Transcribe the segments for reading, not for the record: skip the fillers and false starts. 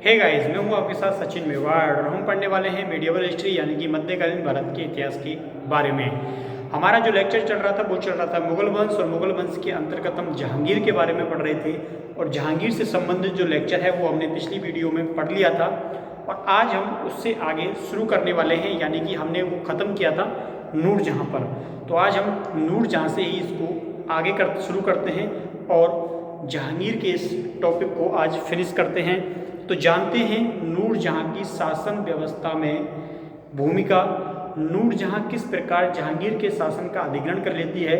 Hey guys, मैं हूँ आपके साथ सचिन मेवाड़ और हम पढ़ने वाले हैं मेडिएवल हिस्ट्री यानी कि मध्यकालीन भारत के इतिहास के बारे में। हमारा जो लेक्चर चल रहा था वो चल रहा था मुगल वंश, और मुगल वंश के अंतर्गत हम जहांगीर के बारे में पढ़ रहे थे। और जहांगीर से संबंधित जो लेक्चर है वो हमने पिछली वीडियो में पढ़ लिया था, और आज हम उससे आगे शुरू करने वाले हैं। यानी कि हमने वो ख़त्म किया था नूरजहाँ पर, तो आज हम नूरजहाँ से ही इसको आगे शुरू करते हैं और जहांगीर के इस टॉपिक को आज फिनिश करते हैं। तो जानते हैं नूरजहाँ की शासन व्यवस्था में भूमिका, नूरजहाँ किस प्रकार जहांगीर के शासन का अधिग्रहण कर लेती है,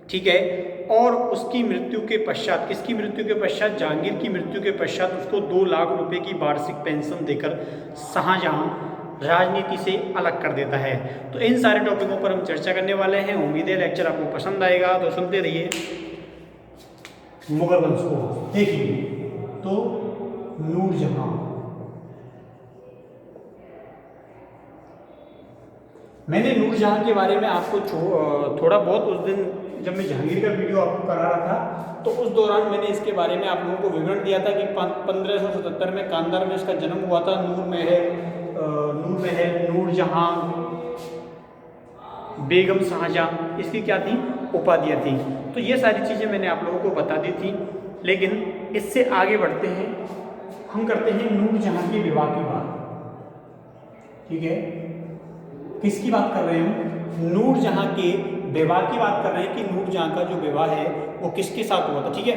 ठीक है। और उसकी मृत्यु के पश्चात, किसकी मृत्यु के पश्चात, जहांगीर की मृत्यु के पश्चात उसको 2 लाख रुपए की वार्षिक पेंशन देकर शाहजहाँ राजनीति से अलग कर देता है। तो इन सारे टॉपिकों पर हम चर्चा करने वाले हैं। उम्मीद है लेक्चर आपको पसंद आएगा, तो सुनते रहिए। मुगल वंश को देखिए तो नूरजहाँ, मैंने नूरजहाँ के बारे में आपको थोड़ा बहुत उस दिन जब मैं जहांगीर का वीडियो आपको करा रहा था तो उस दौरान मैंने इसके बारे में आप लोगों को विवरण दिया था कि 1577 में कांधार में इसका जन्म हुआ था। नूर महल, नूरजहाँ, बेगम शाहजहाँ, इसकी क्या थी, उपाधियाँ थी। तो ये सारी चीज़ें मैंने आप लोगों को बता दी थी। लेकिन इससे आगे बढ़ते हैं, हम करते हैं नूरजहाँ के विवाह की बात, ठीक है। किसकी बात कर रहे हैं, नूरजहाँ के विवाह की बात कर रहे हैं कि नूरजहाँ का जो विवाह है वो किसके साथ हुआ था, ठीक है।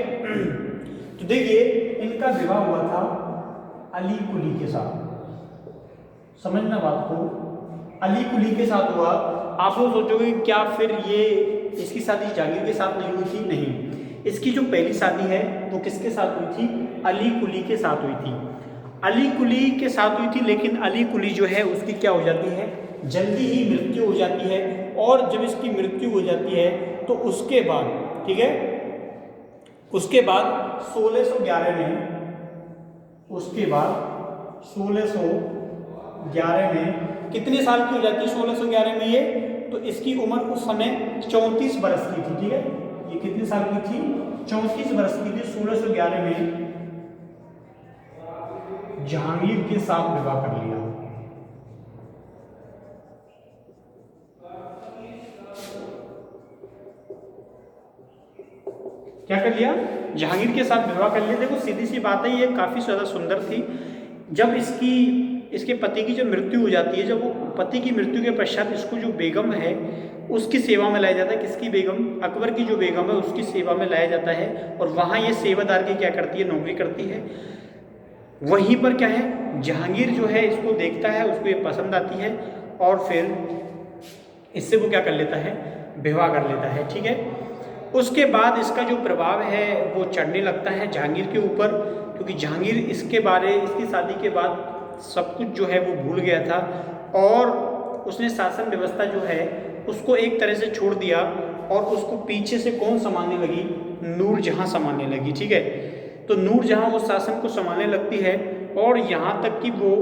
तो देखिए इनका विवाह हुआ था अली कुली के साथ, समझना बात को, अली कुली के साथ हुआ। आप लोग सोचोगे क्या फिर ये इसकी शादी जहांगीर के साथ नहीं हुई थी? नहीं, इसकी जो पहली शादी है वो किसके साथ हुई थी, अली कुली के साथ हुई थी। अली कुली के साथ हुई थी, लेकिन अली कुली जो है उसकी क्या हो जाती है, जल्दी ही मृत्यु हो जाती है। और जब इसकी मृत्यु हो जाती है तो उसके बाद, ठीक है, उसके बाद 1611 में, उसके बाद 1611 में कितने साल की हो जाती है 1611 में ये, तो इसकी उम्र उस समय 34 बरस की थी, ठीक है। ये कितने साल की थी, 34 बरस की थी। 1611 में जहांगीर के साथ विवाह कर लिया। क्या कर लिया, जहांगीर के साथ विवाह कर लिया। देखो सीधी सी बात है, ये काफ़ी ज़्यादा सुंदर थी। जब इसके पति की जब मृत्यु हो जाती है, जब वो पति की मृत्यु के पश्चात इसको जो बेगम है उसकी सेवा में लाया जाता है। किसकी बेगम, अकबर की जो बेगम है उसकी सेवा में लाया जाता है। और वहाँ ये सेवादार की क्या करती है, नौकरी करती है। वहीं पर क्या है, जहांगीर जो है इसको देखता है, उसको ये पसंद आती है, और फिर इससे वो क्या कर लेता है, विवाह कर लेता है, ठीक है। उसके बाद इसका जो प्रभाव है वो चढ़ने लगता है जहांगीर के ऊपर, क्योंकि जहांगीर इसकी शादी के बाद सब कुछ जो है वो भूल गया था, और उसने शासन व्यवस्था जो है उसको एक तरह से छोड़ दिया, और उसको पीछे से कौन संभालने लगी, नूरजहाँ संभालने लगी, ठीक है। तो नूरजहाँ उस शासन को संभालने लगती है, और यहाँ तक कि वो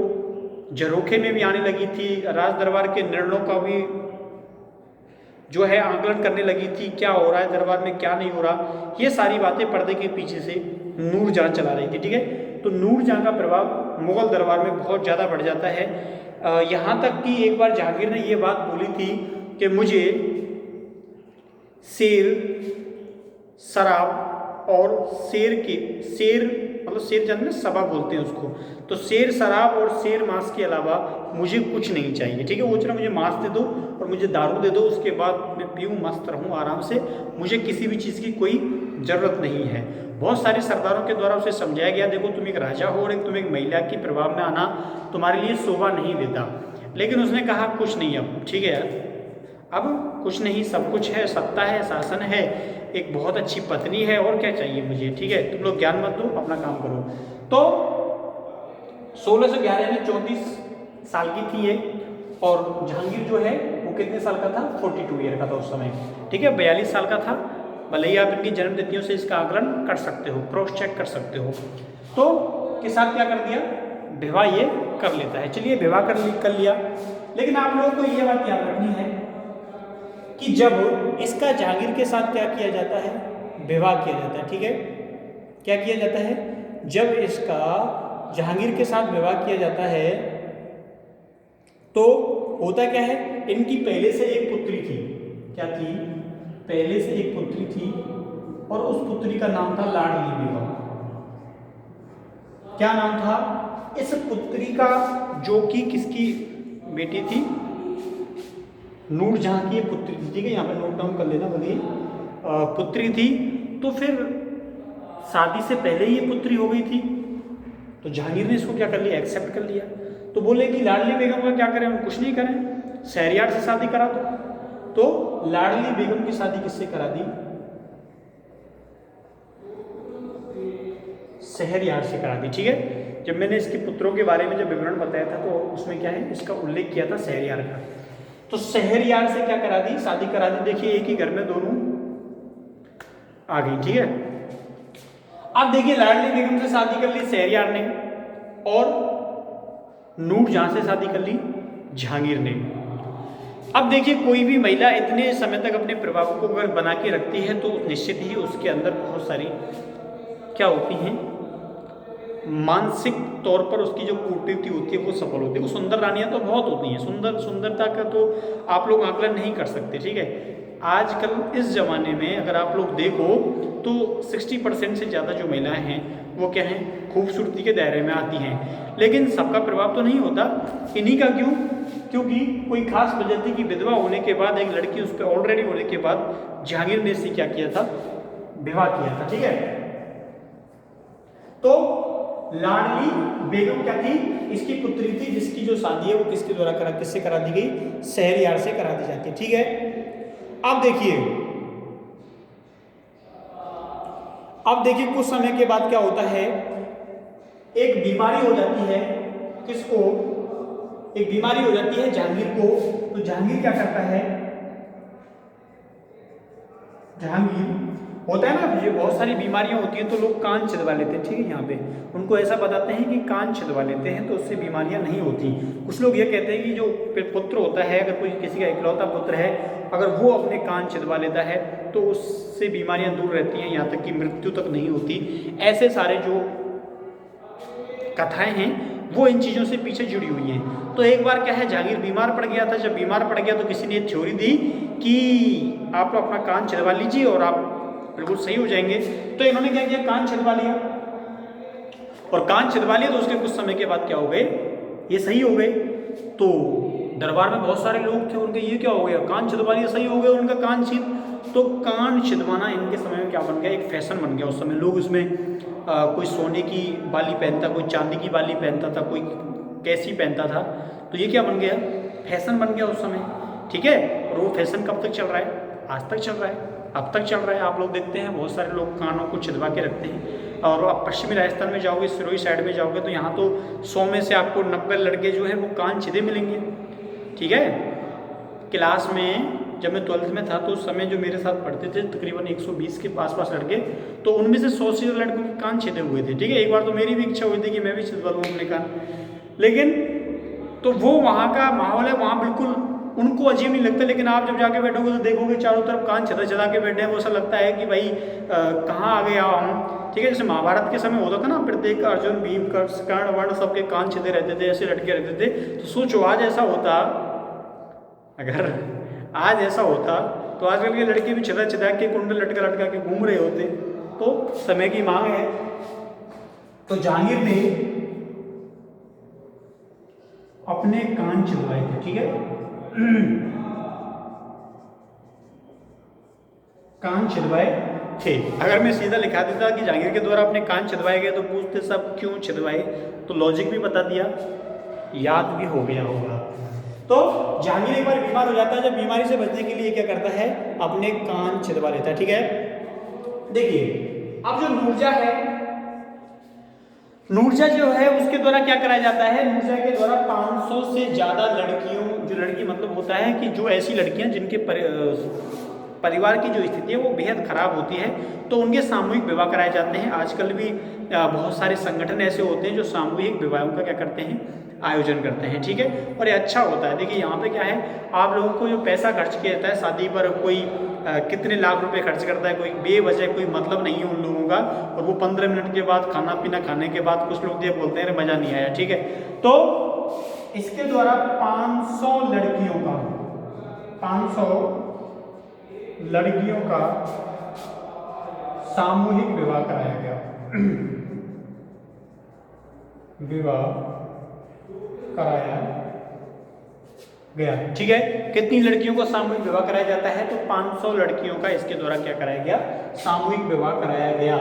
झरोखे में भी आने लगी थी, राज दरबार के निर्णयों का भी जो है आकलन करने लगी थी, क्या हो रहा है दरबार में, क्या नहीं हो रहा। ये सारी बातें पर्दे के पीछे से नूरजहाँ चला रही थी, ठीक है। तो नूरजहाँ का प्रभाव मुगल दरबार में बहुत ज़्यादा बढ़ जाता है। यहाँ तक कि एक बार जहांगीर ने ये बात बोली थी कि मुझे शेर, शराब और शेर मतलब शेर जानते हैं, सभा बोलते हैं उसको, तो शेर, शराब और शेर मांस के अलावा मुझे कुछ नहीं चाहिए, ठीक है। वो चला मुझे मांस दे दो और मुझे दारू दे दो, उसके बाद मैं पीऊँ, मस्त रहूँ आराम से, मुझे किसी भी चीज़ की कोई ज़रूरत नहीं है। बहुत सारे सरदारों के द्वारा उसे समझाया गया, देखो तुम एक राजा हो और तुम एक महिला के प्रभाव में आना तुम्हारे लिए शोभा नहीं देता। लेकिन उसने कहा कुछ नहीं, अब ठीक है, अब कुछ नहीं, सब कुछ है, सत्ता है, शासन है, एक बहुत अच्छी पत्नी है, और क्या चाहिए मुझे, ठीक है। तुम लोग ज्ञान मत दो, अपना काम करो। तो 1611 में 34 साल की थी ये, और जहांगीर जो है वो कितने साल का था, 42 ईयर का था उस समय, ठीक है, 42 साल का था। भले ही आप इनकी जन्म तिथियों से इसका आकलन कर सकते हो, क्रॉस चेक कर सकते हो। तो के साथ क्या कर दिया, विवाह ये कर लेता है। चलिए विवाह कर लिया। लेकिन आप लोगों को ये बात याद रखनी है कि जब इसका जहांगीर के साथ क्या किया जाता है, विवाह किया जाता है, ठीक है। क्या किया जाता है, जब इसका जहांगीर के साथ विवाह किया जाता है तो होता क्या है, इनकी पहले से एक पुत्री थी। क्या थी? पहले से एक पुत्री थी और उस पुत्री का नाम था लाडली बेगम। क्या नाम था? इस पुत्री का, जो कि किसकी बेटी थी? नूरजहां की पुत्री थी। ठीक है, यहाँ पे नोट डाउन कर लेना, बोलिए पुत्री थी। तो फिर शादी से पहले ही ये पुत्री हो गई थी, तो जहांगीर ने इसको क्या कर लिया? एक्सेप्ट कर लिया। तो बोले कि लाडली बेगम का क्या करें? हम कुछ नहीं करें, शहरयार से शादी करा दो। तो लाडली बेगम की शादी किससे करा दी? शहरयार से करा दी। ठीक है, जब मैंने इसके पुत्रों के बारे में जब विवरण बताया था तो उसमें क्या है, इसका उल्लेख किया था शहरयार का। तो शहरयार से क्या करा दी? शादी करा दी। देखिए, एक ही घर में दोनों आ गई। ठीक है, अब देखिए, लाडली बेगम से शादी कर ली शहरयार ने और नूरजहां से शादी कर ली जहांगीर ने। अब देखिए, कोई भी महिला इतने समय तक अपने प्रभाव को अगर बना के रखती है तो निश्चित ही उसके अंदर बहुत सारी क्या होती हैं, मानसिक तौर पर उसकी जो कूटनीति होती है वो सफल होती है। वो सुंदर रानियां तो बहुत होती हैं, सुंदरता का तो आप लोग आकलन नहीं कर सकते। ठीक है, आजकल इस जमाने में अगर आप लोग देखो तो 60% से ज़्यादा जो महिलाएं हैं वो क्या हैं, खूबसूरती के दायरे में आती हैं। लेकिन सबका प्रभाव तो नहीं होता। इन्हीं का क्यों? क्योंकि कोई खास वजह थी कि विधवा होने के बाद एक लड़की उस पर ऑलरेडी होने के बाद जहांगीर ने इससे क्या किया था? विवाह किया था। ठीक है, तो लाडली बेगम क्या थी? इसकी पुत्री थी, जिसकी जो शादी है वो किसके द्वारा किससे करा दी गई? शहरयार से करा दी जाती है। ठीक है, अब देखिए कुछ समय के बाद क्या होता है, एक बीमारी हो जाती है। किसको? एक बीमारी हो जाती है जहांगीर को। तो जहांगीर क्या करता है? जहांगीर होता है ना, ये बहुत सारी बीमारियां होती हैं तो लोग कान छिदवा लेते हैं। ठीक है, यहाँ पे उनको ऐसा बताते हैं कि कान छिदवा लेते हैं तो उससे बीमारियां नहीं होती। कुछ लोग ये कहते हैं कि जो पुत्र होता है, अगर कोई किसी का इकलौता पुत्र है, अगर वो अपने कान छिदवा लेता है तो उससे बीमारियां दूर रहती हैं, यहाँ तक कि मृत्यु तक नहीं होती। ऐसे सारे जो कथाएं हैं वो इन चीज़ों से पीछे जुड़ी हुई हैं। तो एक बार क्या है, जहांगीर बीमार पड़ गया था। जब बीमार पड़ गया तो किसी ने थ्योरी दी कि आप अपना कान छिदवा लीजिए और आप बिल्कुल सही हो जाएंगे। तो इन्होंने क्या किया? कान छिदवा लिया, और कान छिदवा लिया तो उसके कुछ समय के बाद क्या हो गए? ये सही हो गए। तो दरबार में बहुत सारे लोग थे, उनके ये क्या हो गया? कान छिदवा लिया, सही हो गया उनका कान छिद। तो कान छिदवाना इनके समय में क्या बन गया? एक फैशन बन गया। उस समय लोग इसमें कोई सोने की बाली पहनता, कोई चांदी की बाली पहनता था, कोई कैसी पहनता था। तो ये क्या बन गया? फैशन बन गया उस समय। ठीक है, और वो फैशन कब तक चल रहा है? आज तक चल रहा है, अब तक चल रहा है। आप लोग देखते हैं बहुत सारे लोग कानों को छिदवा के रखते हैं। और आप पश्चिमी राजस्थान में जाओगे, सिरोही साइड में जाओगे तो यहाँ तो 100 में से आपको 90 लड़के जो हैं वो कान छिदे मिलेंगे। ठीक है, क्लास में जब मैं 12th में था तो उस समय जो मेरे साथ पढ़ते थे तकरीबन 120 के पास लड़के, तो उनमें से 100 से लड़कों के कान छिदे हुए थे। ठीक है, एक बार तो मेरी भी इच्छा हुई थी कि मैं भी छिदवा लूँ अपने कान, लेकिन तो वो वहाँ का माहौल है, वहाँ बिल्कुल उनको अजीब नहीं लगता। लेकिन आप जब जाके बैठोगे तो देखोगे चारों तरफ कान छिदा के बैठे हैं, वो ऐसा लगता है कि भाई कहाँ आ गया हम। ठीक है, जैसे महाभारत के समय होता था ना, प्रत्येक अर्जुन भीम कर्ण वर्ण सबके कान छिदे रहते थे, ऐसे लटके रहते थे। तो सोचो आज ऐसा होता, अगर आज ऐसा होता तो आजकल के लड़के भी छिदा के कुंडल लटका के घूम रहे होते। तो समय की मांग है। तो जहांगीर ने अपने कान छिदवाए थे। ठीक है, कान छिदवाए थे। अगर मैं सीधा लिखा देता कि जहांगीर के द्वारा अपने कान छिदवाए गए तो पूछते सब क्यों छिदवाए, तो लॉजिक भी बता दिया, याद भी हो गया होगा। तो जहांगीर एक बार बीमार हो जाता है, जब बीमारी से बचने के लिए क्या करता है? अपने कान छिदवा लेता है। ठीक है, देखिए अब जो नूरजहां है, नूरजहां जो है उसके द्वारा क्या कराया जाता है? नूरजहां के द्वारा 500 से ज़्यादा लड़कियों, जो लड़की मतलब होता है कि जो ऐसी लड़कियां जिनके परिवार की जो स्थिति है वो बेहद खराब होती है, तो उनके सामूहिक विवाह कराए जाते हैं। आजकल भी बहुत सारे संगठन ऐसे होते हैं जो सामूहिक विवाहों का क्या करते हैं? आयोजन करते हैं। ठीक है, और ये अच्छा होता है। देखिए यहाँ पे क्या है, आप लोगों को जो पैसा खर्च किया जाता है शादी पर, कोई कितने लाख रुपए खर्च करता है, कोई बेवजह कोई मतलब नहीं है उन लोगों का। और वो 15 मिनट के बाद खाना पीना खाने के बाद कुछ लोग ये बोलते हैं अरे मज़ा नहीं आया, ठीक है। तो इसके द्वारा 500 लड़कियों का 500 लड़कियों का सामूहिक विवाह कराया गया। विवाह कराया गया, ठीक है। कितनी लड़कियों का सामूहिक विवाह कराया जाता है? तो 500 लड़कियों का इसके द्वारा क्या कराया गया? सामूहिक विवाह कराया गया।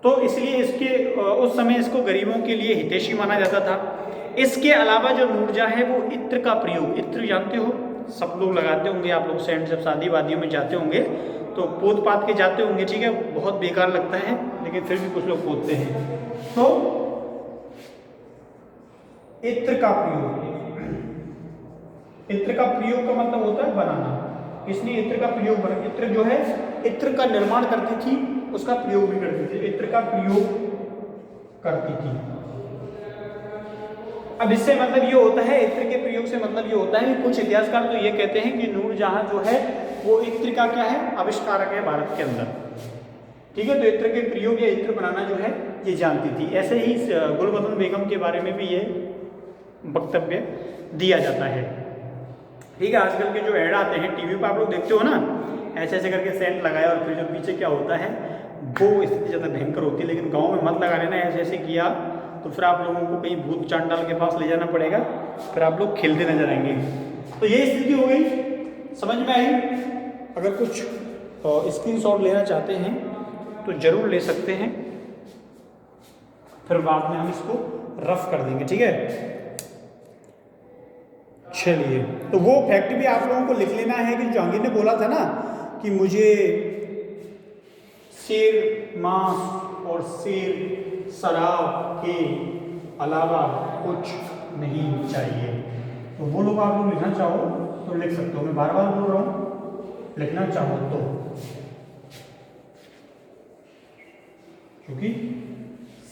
तो इसलिए इसके उस समय इसको गरीबों के लिए हितैषी माना जाता था। इसके अलावा जो नूरजहां है वो इत्र का प्रयोग, इत्र जानते हो सब लोग लगाते होंगे, आप लोग सेंट जब शादी वादियों में जाते होंगे तो पोत पात के जाते होंगे, ठीक है। बहुत बेकार लगता है लेकिन फिर भी कुछ लोग पोतते हैं। तो इत्र का प्रयोग, इत्र का प्रयोग का मतलब होता है बनाना। इसने इत्र का प्रयोग बना, इत्र जो है इत्र का निर्माण करती थी, उसका प्रयोग भी करती थी, इत्र का प्रयोग करती थी। अब इससे मतलब ये होता है, इत्र के प्रयोग से मतलब ये होता है कि कुछ इतिहासकार तो ये कहते हैं कि नूरजहां जो है वो इत्र का क्या है? आविष्कारक है भारत के अंदर, ठीक है। तो इत्र के प्रयोग या इत्र बनाना जो है ये जानती थी। ऐसे ही गुलबदन बेगम के बारे में भी ये वक्तव्य दिया जाता है, ठीक है। आजकल के जो ऐड आते हैं टीवी पर आप लोग देखते हो ना, ऐसे ऐसे करके सेंट लगाया और फिर जो पीछे क्या होता है वो स्थिति ज़्यादा भयंकर होती है। लेकिन गांव में मत लगा लेना, ऐसे ऐसे किया तो फिर आप लोगों को कहीं भूत चांडाल के पास ले जाना पड़ेगा, फिर आप लोग खेलते नजर आएंगे। तो ये स्थिति हो गई, समझ में आई? अगर कुछ स्क्रीनशॉट लेना चाहते हैं तो जरूर ले सकते हैं, फिर बाद में हम इसको रफ कर देंगे, ठीक है। चलिए, तो वो फैक्ट भी आप लोगों को लिख लेना है कि जहांगीर ने बोला था ना कि मुझे शेर मांस और शेर शराब के अलावा कुछ नहीं चाहिए। तो वो लोग आप लोग लिखना चाहो तो लिख सकते हो, मैं बार बार बोल रहा हूँ, लिखना चाहो तो, क्योंकि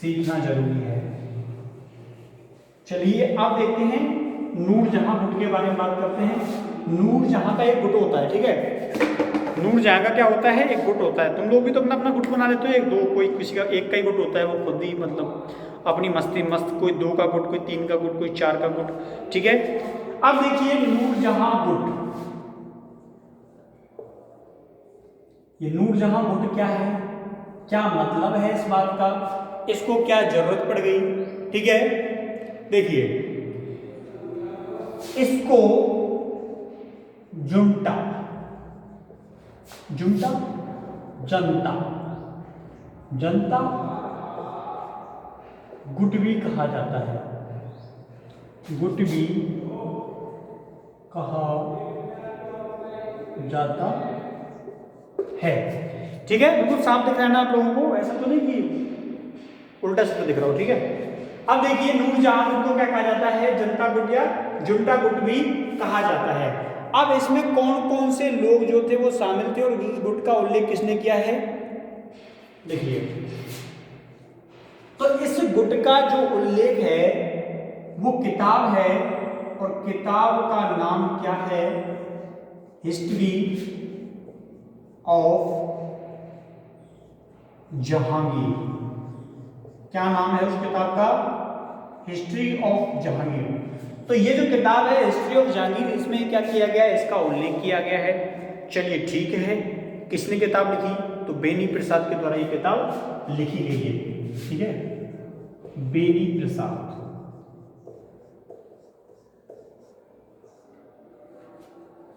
सीखना जरूरी है। चलिए अब देखते हैं नूरजहां गुट के बारे में बात करते हैं। नूरजहां का एक गुट होता है, ठीक है। नूरजहां का क्या होता है? एक गुट होता है। तुम लोग भी तो अपना अपना गुट बना लेते हो, एक दो, कोई किसी का एक का ही गुट होता है, वो खुद ही मतलब अपनी मस्ती मस्त, कोई 2 का गुट, कोई 3 का गुट, कोई 4 का गुट, ठीक है। अब देखिए नूरजहां गुट, ये नूरजहां गुट क्या है, क्या मतलब है इस बात का, इसको क्या जरूरत पड़ गई, ठीक है। देखिए इसको जुंटा, जुंटा जनता, जनता गुट भी कहा जाता है, गुट भी कहा जाता है, ठीक है। बिल्कुल साफ दिख रहा है ना आप लोगों को, ऐसा तो नहीं कि उल्टा सीधा दिख रहा हो, ठीक है। अब देखिए नूरजहां गुट को क्या कहा जाता है? जनता गुट या जुंटा गुट भी कहा जाता है। अब इसमें कौन कौन से लोग जो थे वो शामिल थे और उस गुट का उल्लेख किसने किया है? देखिए, तो इस गुट का जो उल्लेख है वो किताब है, और किताब का नाम क्या है? History of Jahangir. क्या नाम है उस किताब का? History of Jahangir. तो ये जो किताब है हिस्ट्री ऑफ जहांगीर, इसमें क्या किया गया है? इसका उल्लेख किया गया है। चलिए ठीक है, किसने किताब लिखी? तो बेनी प्रसाद के द्वारा ये किताब लिखी गई है, ठीक है। बेनी प्रसाद,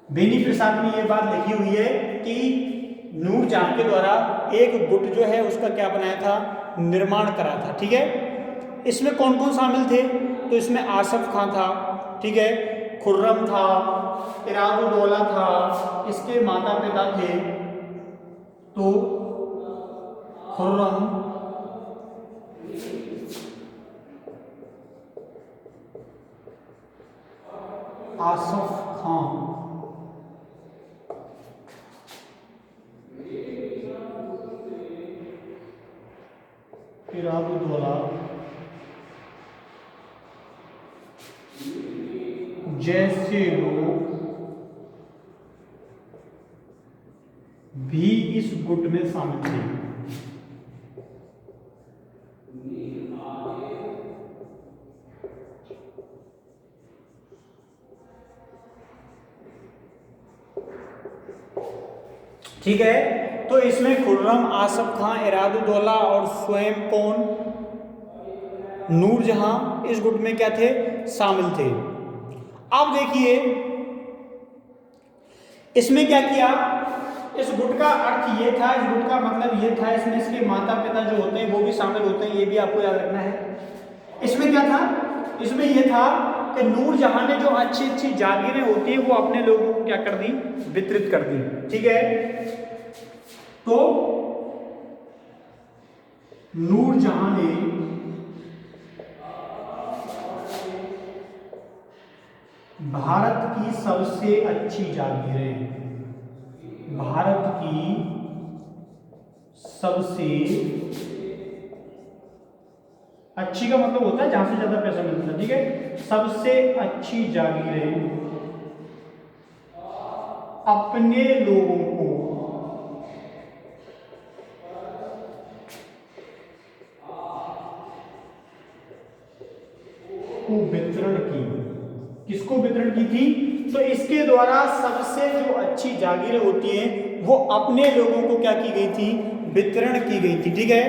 बेनी प्रसाद ने ये बात लिखी हुई है कि नूरजहां के द्वारा एक गुट जो है उसका क्या बनाया था? निर्माण करा था, ठीक है। इसमें कौन कौन शामिल थे? तो इसमें आसफ खां था, ठीक है, खुर्रम था, इरादुद्दौला था, इसके माता पिता थे तो खुर्रम, आसफ खां, इरादुद्दौला, जैसे लोग इस गुट में शामिल थे। ठीक है, तो इसमें खुर्रम, आसफ खां, इरादुद्दौला और स्वयं कौन, नूरजहां इस गुट में क्या थे, शामिल थे। अब देखिए इसमें क्या किया, इस गुट का अर्थ ये था, इस गुट का मतलब ये था, इसमें इसके माता पिता जो होते हैं वो भी शामिल होते हैं, ये भी आपको याद रखना है। इसमें क्या था, इसमें ये था कि नूरजहां ने जो अच्छी अच्छी जागीरें होती हैं वो अपने लोगों को क्या कर दी, वितरित कर दी। ठीक है, तो नूरजहां ने भारत की सबसे अच्छी जागीरें, भारत की सबसे अच्छी का मतलब होता है जहां से ज्यादा पैसा मिलता है। ठीक है, सबसे अच्छी जागीरें अपने लोगों को वितरण की। किसको वितरण की थी, तो इसके द्वारा सबसे जो अच्छी जागीरें होती हैं वो अपने लोगों को क्या की गई थी, वितरण की गई थी। ठीक है,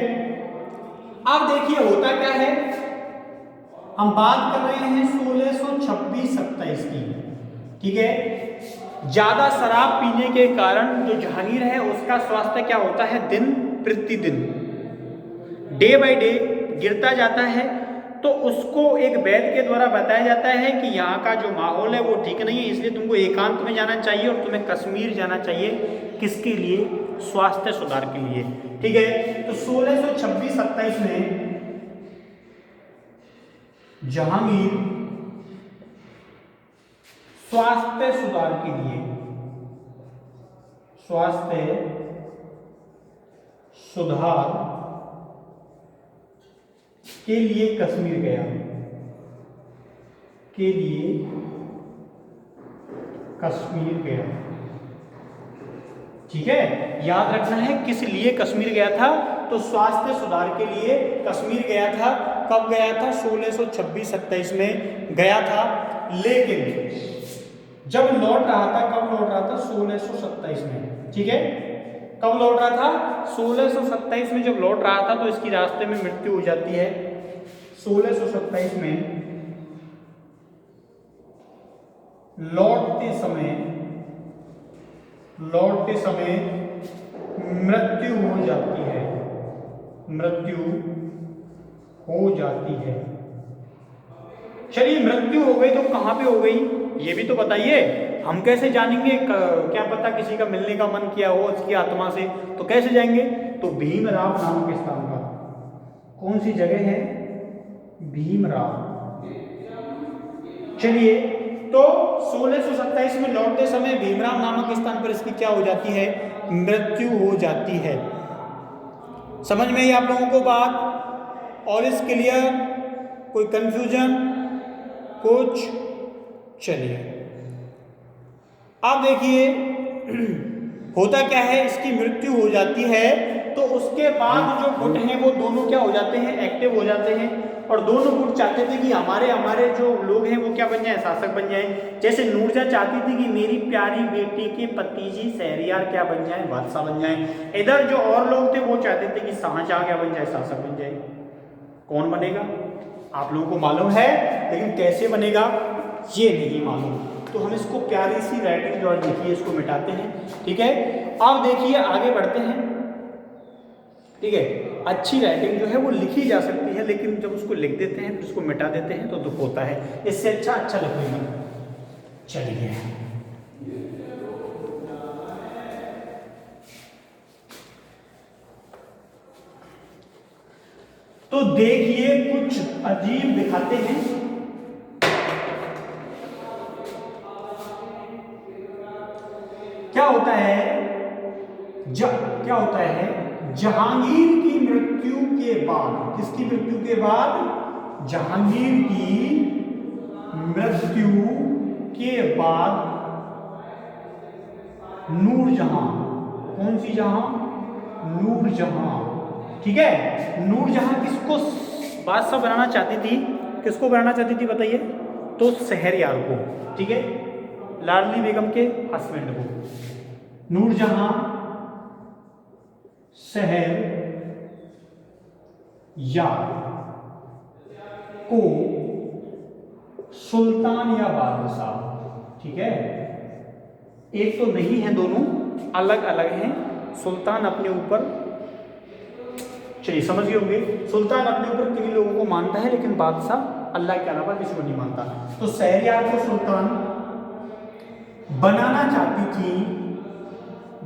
अब देखिए होता क्या है, हम बात कर रहे हैं 1626-27 की। ठीक है, ज्यादा शराब पीने के कारण जो जहांगीर है उसका स्वास्थ्य क्या होता है, दिन प्रतिदिन डे बाय डे गिरता जाता है। तो उसको एक वैद्य के द्वारा बताया जाता है कि यहाँ का जो माहौल है वो ठीक नहीं है, इसलिए तुमको एकांत में जाना चाहिए और तुम्हें कश्मीर जाना चाहिए। किसके लिए, स्वास्थ्य सुधार के लिए। ठीक है, तो 1626-27 में जहांगीर स्वास्थ्य सुधार के लिए, स्वास्थ्य सुधार के लिए कश्मीर गया, के लिए कश्मीर गया। ठीक है, याद रखना है किस लिए कश्मीर गया था, तो स्वास्थ्य सुधार के लिए कश्मीर गया था। कब गया था, 1626-27 में गया था। लेकिन जब लौट रहा था, कब लौट रहा था, 1627 में। ठीक है, कब लौट रहा था, 1627 में जब लौट रहा था तो इसकी रास्ते में मृत्यु हो जाती है। 1627 में लौटते समय मृत्यु हो जाती है, मृत्यु हो जाती है। चलिए मृत्यु हो गई तो कहां पे हो गई ये भी तो बताइए, हम कैसे जानेंगे, क्या पता किसी का मिलने का मन किया हो उसकी आत्मा से, तो कैसे जाएंगे, तो भीमराव नामक स्थान पर। कौन सी जगह है, भीमराव। चलिए, तो 1627 में लौटते समय भीमराव नामक स्थान पर इसकी क्या हो जाती है, मृत्यु हो जाती है। समझ में आई आप लोगों को बात, और इस क्लियर, कोई कंफ्यूजन कुछ। चलिए अब देखिए होता क्या है, इसकी मृत्यु हो जाती है तो उसके बाद जो गुट हैं वो दोनों क्या हो जाते हैं, एक्टिव हो जाते हैं। और दोनों गुट चाहते थे कि हमारे जो लोग हैं वो क्या बन जाए, शासक बन जाए। जैसे नूरजहां चाहती थी कि मेरी प्यारी बेटी के भतीजी शहरयार क्या बन जाए, बादशाह बन जाए। इधर जो और लोग थे वो चाहते थे कि शाहजहां क्या बन जाए, शासक बन जाए। कौन बनेगा आप लोगों को मालूम है, लेकिन कैसे बनेगा ये नहीं मालूम। तो हम इसको प्यारी सी राइटिंग जो लिखी इसको मिटाते हैं। ठीक है, अब देखिए आगे बढ़ते हैं। ठीक है, अच्छी राइटिंग जो है वो लिखी जा सकती है, लेकिन जब उसको लिख देते हैं फिर उसको मिटा देते हैं तो दुख होता है। इससे अच्छा लिखेंगे। चलिए तो देखिए कुछ अजीब दिखाते हैं। क्या होता है, क्या होता है, जहांगीर की मृत्यु के बाद, किसकी मृत्यु के बाद, जहांगीर की मृत्यु के बाद नूरजहां, कौन सी जहां? नूर जहां। ठीक है, नूर जहां किसको बादशाह बनाना चाहती थी? किसको बनाना चाहती थी बताइए? तो शहरयार को। ठीक है, लाडली बेगम के हस्बैंड को। नूर जहां शहर यार को सुल्तान या बादशाह। ठीक है, एक तो नहीं है, दोनों अलग अलग हैं। सुल्तान अपने ऊपर, चलिए समझ गए होंगे, सुल्तान अपने ऊपर किन्हीं लोगों को मानता है लेकिन बादशाह अल्लाह के अलावा किसी को नहीं मानता। तो शहरयार को सुल्तान बनाना चाहती थी,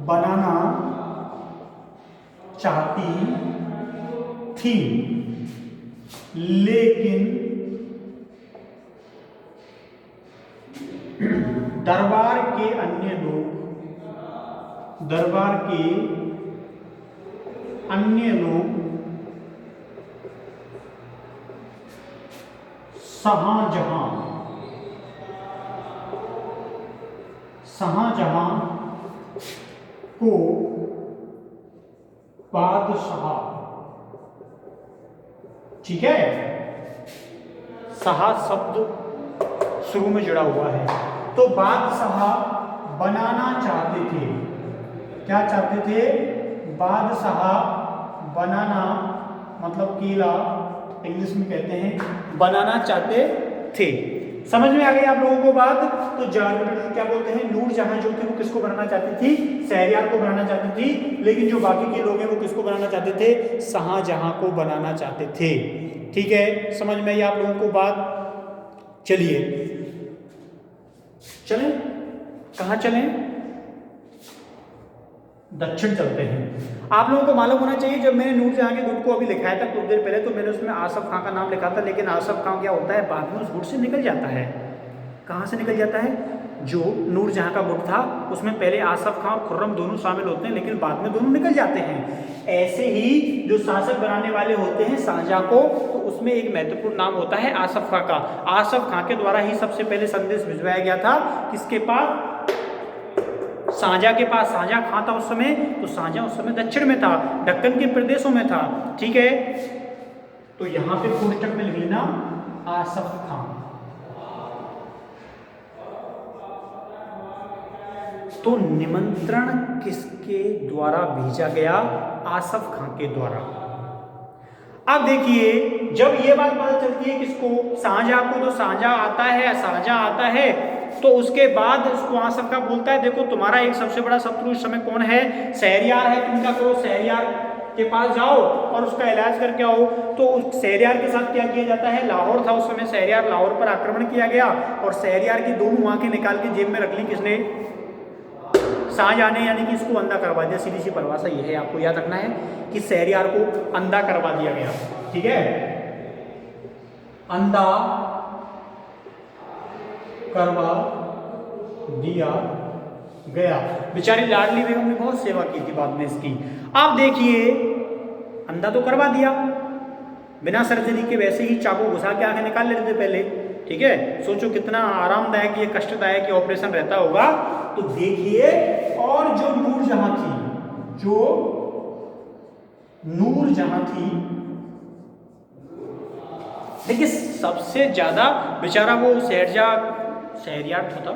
बनाना चाहती थी, लेकिन दरबार के अन्य लोग, दरबार के अन्य लोग शाहजहां, शाहजहां को बादशाह, ठीक है, शाह शब्द शुरू में जुड़ा हुआ है, तो बादशाह बनाना चाहते थे। क्या चाहते थे? बादशाह बनाना, मतलब किला इंग्लिश में कहते हैं, बनाना चाहते थे। समझ में आ गई आप लोगों को बात? तो क्या बोलते हैं, नूर जहां जो थी वो किसको बनाना चाहती थी? शहरयार को बनाना चाहती थी, लेकिन जो बाकी के लोग हैं वो किसको बनाना चाहते थे? शाहजहां को बनाना चाहते थे। ठीक है, समझ में आई आप लोगों को बात? चलिए चलें, कहां चलें? दक्षिण चलते हैं। आप लोगों को मालूम होना चाहिए, जब मैंने नूरजहां के गुट को अभी लिखाया था कुछ देर पहले, तो मैंने उसमें आसफ खां का नाम लिखा था, लेकिन आसफ खां क्या होता है, बाद में उस गुट से निकल जाता है। कहाँ से निकल जाता है? जो नूरजहां का गुट था उसमें पहले आसफ खां और खुर्रम दोनों शामिल होते हैं, लेकिन बाद में दोनों निकल जाते हैं। ऐसे ही जो शासक बनाने वाले होते हैं शाहजहां को, तो उसमें एक महत्वपूर्ण नाम होता है आसफ खां का। आसफ खां के द्वारा ही सबसे पहले संदेश भिजवाया गया था, किसके पास? शाहजहां के पास। शाहजहां खां था उस समय, तो शाहजहां उस समय दक्षिण में था, दक्कन के प्रदेशों में था। ठीक है, तो यहां पे कोष्टक में लिख लेना आसफ खां। तो निमंत्रण किसके द्वारा भेजा गया? आसफ खां के द्वारा। अब देखिए, जब ये बात पता चलती है किसको? शाहजहां को। तो शाहजहां आता है, तो उसके बाद उसको आसफ खां बोलता है, देखो तुम्हारा एक सबसे बड़ा शत्रु इस समय कौन है? शहरयार है। तुम क्या करो, शहरयार के पास जाओ और उसका इलाज करके आओ। तो उस शहरयार के साथ क्या किया जाता है? लाहौर था उस समय, शहरयार, लाहौर पर आक्रमण किया गया और शहरयार की दोनों आंखें निकाल के जेब में रख ली। किसने? शाहजहां ने, यानी कि इसको अंधा करवा दिया। सीधी सी परिभाषा ये है, आपको याद रखना है कि शहरयार को अंधा करवा दिया गया। ठीक है, अंधा करवा दिया गया। बेचारी लाडली बेगम ने बहुत सेवा की थी बाद में इसकी। अब देखिए, अंधा तो करवा दिया, बिना सर्जरी के वैसे ही चाकू घुसा के आंखें निकाल लेते थे पहले। ठीक है, सोचो कितना आरामदायक, ये कष्टदायक ऑपरेशन रहता होगा। तो देखिए, और जो नूरजहां थी, देखिए सबसे ज्यादा बेचारा वो शहरयार था,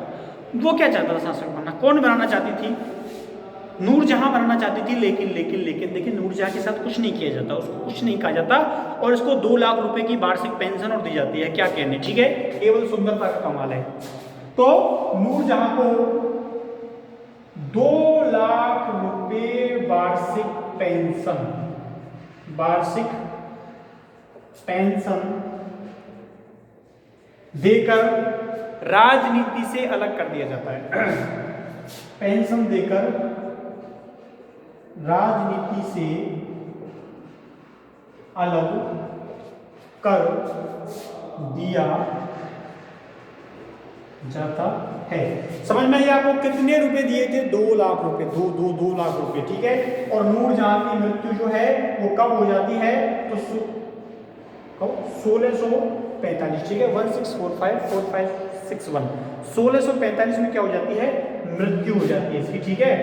वो क्या चाहता था? शासक बनना। कौन बनाना चाहती थी? नूरजहां बनाना चाहती थी, लेकिन देखिए नूरजहां के साथ कुछ नहीं किया जाता, उसको कुछ नहीं कहा जाता, और इसको 2 लाख रुपए की वार्षिक पेंशन और दी जाती है। क्या कहने? ठीक है, केवल सुंदरता का कमाल है। तो नूरजहां को 2 लाख रुपए वार्षिक पेंशन देकर राजनीति से अलग कर दिया जाता है। पेंशन देकर राजनीति से अलग कर दिया जाता है। समझ में आया आपको? कितने रुपए दिए थे? 2 लाख रुपए। 2 लाख रुपए। ठीक है, और नूरजहां की मृत्यु जो है वो कब हो जाती है? तो 1645। ठीक है, 16454561 1645 में क्या हो जाती है? मृत्यु हो जाती है इसकी। ठीक है,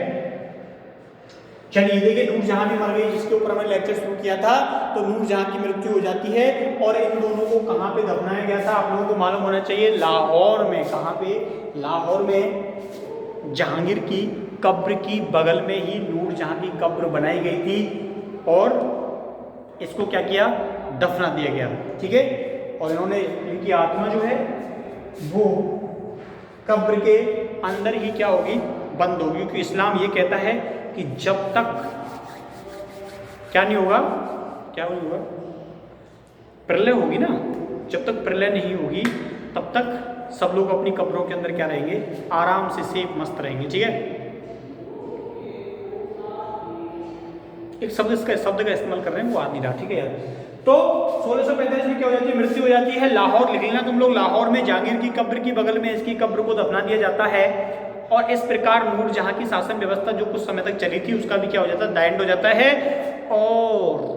चलिए देखिए, नूरजहां भी मर गई, जिसके ऊपर हमने लेक्चर शुरू किया था। तो नूरजहां की मृत्यु हो जाती है और इन दोनों को कहाँ पे दफनाया गया था आप लोगों को मालूम होना चाहिए, लाहौर में। कहाँ पे? लाहौर में जहांगीर की कब्र की बगल में ही नूरजहां की कब्र बनाई गई थी और इसको क्या किया? दफना दिया गया। ठीक है, और इन्होंने, इनकी आत्मा जो है वो कब्र के अंदर ही क्या होगी? बंद होगी, क्योंकि इस्लाम ये कहता है कि जब तक क्या नहीं होगा, क्या नहीं होगा, प्रलय होगी ना, जब तक प्रलय नहीं होगी तब तक सब लोग अपनी कब्रों के अंदर क्या रहेंगे? आराम से सेफ मस्त रहेंगे। ठीक है, एक शब्द का इस्तेमाल कर रहे हैं, वो आ नहीं रहा। ठीक है यार, तो 1645 में क्या हो जाती है? मृत्यु हो जाती है। लाहौर लिख लेना तुम लोग, लाहौर में जहांगीर की कब्र की बगल में इसकी कब्र को दफना दिया जाता है और इस प्रकार नूरजहां की शासन व्यवस्था जो कुछ समय तक चली थी उसका भी क्या हो जाता है? द एंड हो जाता है। और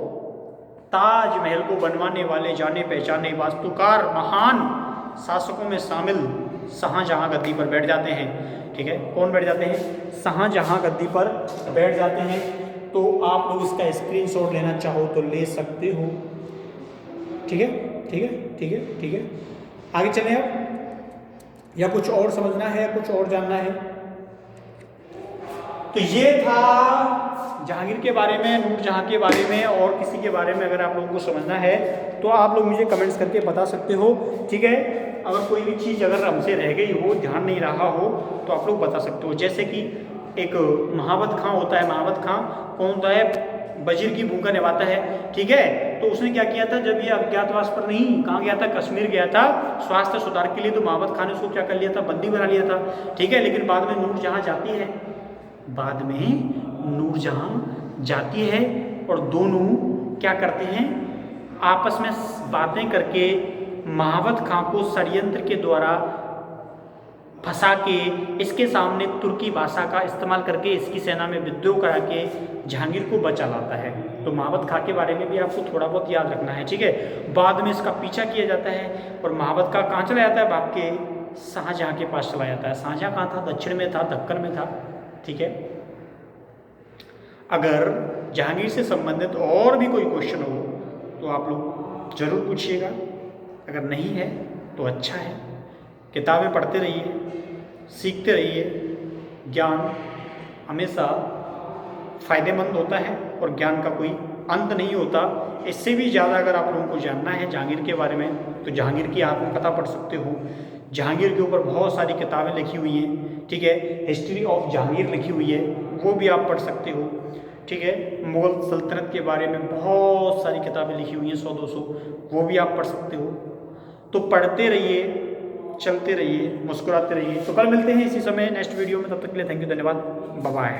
ताजमहल को बनवाने वाले जाने पहचाने वास्तुकार महान शासकों में शामिल शाहजहां गद्दी पर बैठ जाते हैं। ठीक है, कौन बैठ जाते हैं? शाहजहां गद्दी पर बैठ जाते हैं। तो आप लोग इसका स्क्रीनशॉट लेना चाहो तो ले सकते हो। ठीक है, ठीक है, ठीक है, ठीक है, आगे चलें अब, या कुछ और समझना है, कुछ और जानना है? तो ये था जहांगीर के बारे में, नूरजहां के बारे में, और किसी के बारे में अगर आप लोगों को समझना है तो आप लोग मुझे कमेंट्स करके बता सकते हो। ठीक है, अगर कोई भी चीज़ अगर हमसे रह गई हो, ध्यान नहीं रहा हो, तो आप लोग बता सकते हो। जैसे कि एक महावत खां होता है, महावत खां कौन होता है? वजीर की भूमिका निभाता है। ठीक है, तो उसने क्या किया था? जब ये अज्ञातवास पर नहीं, कहाँ गया था? कश्मीर गया था स्वास्थ्य सुधार के लिए, तो महावत खां ने उसको क्या कर लिया था? बंदी बना लिया था। ठीक है, लेकिन बाद में नूरजहां जाती है, बाद में नूरजहां जाती है और दोनों क्या करते हैं? आपस में बातें करके महावत खां को षड्यंत्र के द्वारा फंसा के इसके सामने तुर्की भाषा का इस्तेमाल करके इसकी सेना में विद्रोह करा के जहांगीर को बचा लाता है। तो महावत खां के बारे में भी आपको थोड़ा बहुत याद रखना है। ठीक है, बाद में इसका पीछा किया जाता है और महावत खां कहाँ चला जाता है? भाग के शाहजहां के पास चला जाता है। शाहजहां कहाँ था? दक्षिण में था, दक्कन में था। ठीक है, अगर जहांगीर से संबंधित और भी कोई क्वेश्चन हो तो आप लोग जरूर पूछिएगा, अगर नहीं है तो अच्छा है। किताबें पढ़ते रहिए, सीखते रहिए। ज्ञान हमेशा फ़ायदेमंद होता है और ज्ञान का कोई अंत नहीं होता। इससे भी ज़्यादा अगर आप लोगों को जानना है जहांगीर के बारे में तो जहांगीर की आत्मकथा पढ़ सकते हो। जहांगीर के ऊपर बहुत सारी किताबें लिखी हुई हैं। ठीक है, हिस्ट्री ऑफ जहांगीर लिखी हुई है, वो भी आप पढ़ सकते हो। ठीक है, मुग़ल सल्तनत के बारे में बहुत सारी किताबें लिखी हुई हैं, 100-200, वो भी आप पढ़ सकते हो। तो पढ़ते रहिए, चलते रहिए, मुस्कुराते रहिए। तो कल मिलते हैं इसी समय नेक्स्ट वीडियो में, तब तक के लिए थैंक यू, धन्यवाद, बाय बाय।